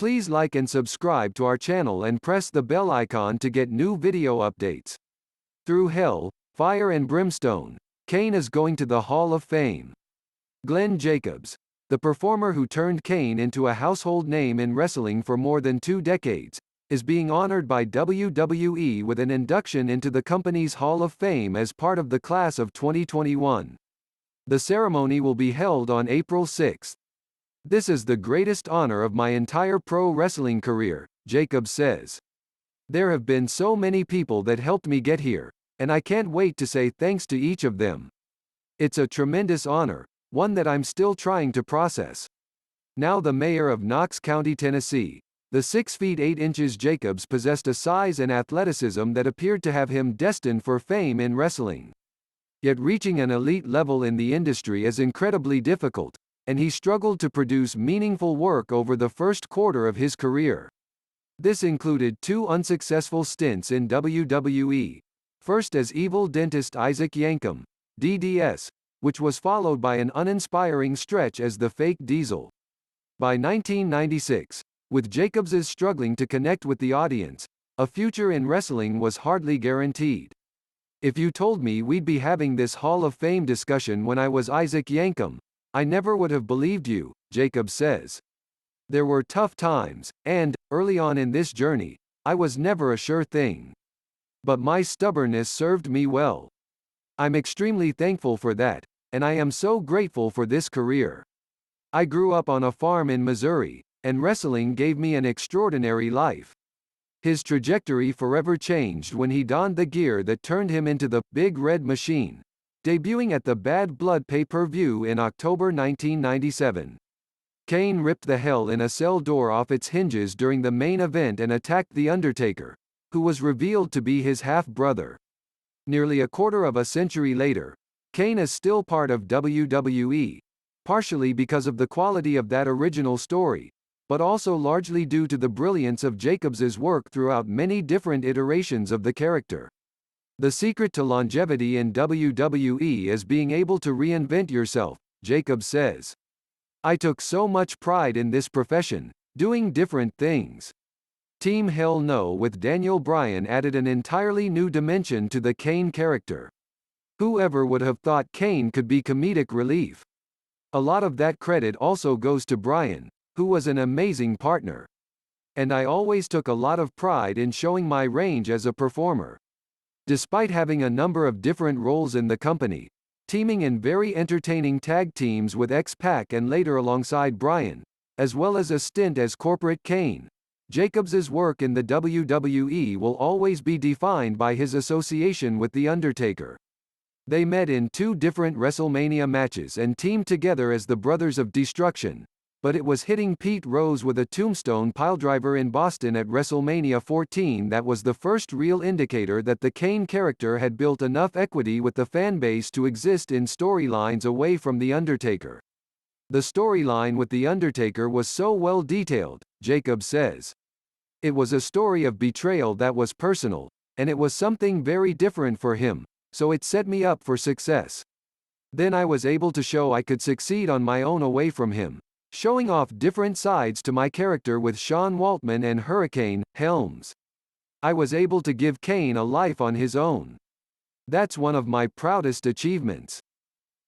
Please like and subscribe to our channel and press the bell icon to get new video updates. Through hell, fire and brimstone, Kane is going to the Hall of Fame. Glenn Jacobs, the performer who turned Kane into a household name in wrestling for more than 2 decades, is being honored by WWE with an induction into the company's Hall of Fame as part of the class of 2021. The ceremony will be held on April 6. "This is the greatest honor of my entire pro wrestling career," Jacobs says. "There have been so many people that helped me get here, and I can't wait to say thanks to each of them. It's a tremendous honor, one that I'm still trying to process." Now the mayor of Knox County, Tennessee, the 6 feet 8 inches Jacobs possessed a size and athleticism that appeared to have him destined for fame in wrestling. Yet reaching an elite level in the industry is incredibly difficult, and he struggled to produce meaningful work over the first quarter of his career. This included 2 unsuccessful stints in WWE, first as evil dentist Isaac Yankem, DDS, which was followed by an uninspiring stretch as the fake Diesel. By 1996, with Jacobs's struggling to connect with the audience, a future in wrestling was hardly guaranteed. "If you told me we'd be having this Hall of Fame discussion when I was Isaac Yankem, I never would have believed you," Jacobs says. "There were tough times, and, early on in this journey, I was never a sure thing. But my stubbornness served me well. I'm extremely thankful for that, and I am so grateful for this career. I grew up on a farm in Missouri, and wrestling gave me an extraordinary life." His trajectory forever changed when he donned the gear that turned him into the Big Red Machine, debuting at the Bad Blood pay-per-view in October 1997. Kane ripped the Hell in a Cell door off its hinges during the main event and attacked The Undertaker, who was revealed to be his half-brother. Nearly a quarter of a century later, Kane is still part of WWE, partially because of the quality of that original story, but also largely due to the brilliance of Jacobs's work throughout many different iterations of the character. "The secret to longevity in WWE is being able to reinvent yourself," Jacobs says. "I took so much pride in this profession, doing different things." Team Hell No with Daniel Bryan added an entirely new dimension to the Kane character. Whoever would have thought Kane could be comedic relief? A lot of that credit also goes to Bryan, who was an amazing partner. "And I always took a lot of pride in showing my range as a performer. Despite having a number of different roles in the company, teaming in very entertaining tag teams with X-Pac and later alongside Bryan, as well as a stint as Corporate Kane, Jacobs's work in the WWE will always be defined by his association with The Undertaker. They met in 2 different WrestleMania matches and teamed together as the Brothers of Destruction, but it was hitting Pete Rose with a tombstone piledriver in Boston at WrestleMania 14 that was the first real indicator that the Kane character had built enough equity with the fanbase to exist in storylines away from The Undertaker. "The storyline with The Undertaker was so well detailed," Jacobs says. "It was a story of betrayal that was personal, and it was something very different for him, so it set me up for success. Then I was able to show I could succeed on my own away from him, showing off different sides to my character with Sean Waltman and Hurricane Helms. I was able to give Kane a life on his own. That's one of my proudest achievements."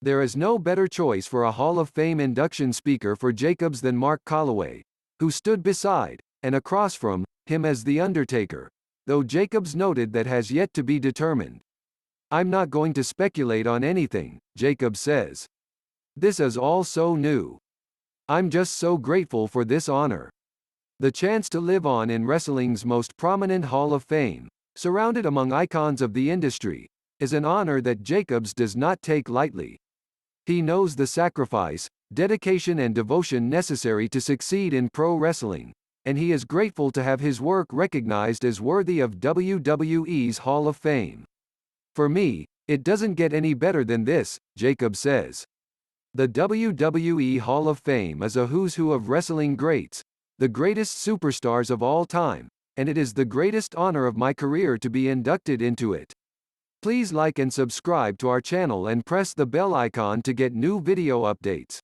There is no better choice for a Hall of Fame induction speaker for Jacobs than Mark Calloway, who stood beside, and across from, him as The Undertaker, though Jacobs noted that has yet to be determined. "I'm not going to speculate on anything," Jacobs says. "This is all so new. I'm just so grateful for this honor. The chance to live on in wrestling's most prominent Hall of Fame, surrounded among icons of the industry, is an honor that Jacobs does not take lightly. He knows the sacrifice, dedication and devotion necessary to succeed in pro wrestling, and he is grateful to have his work recognized as worthy of WWE's Hall of Fame. "For me, it doesn't get any better than this," Jacobs says. "The WWE Hall of Fame is a who's who of wrestling greats, the greatest superstars of all time, and it is the greatest honor of my career to be inducted into it. Please like and subscribe to our channel and press the bell icon to get new video updates.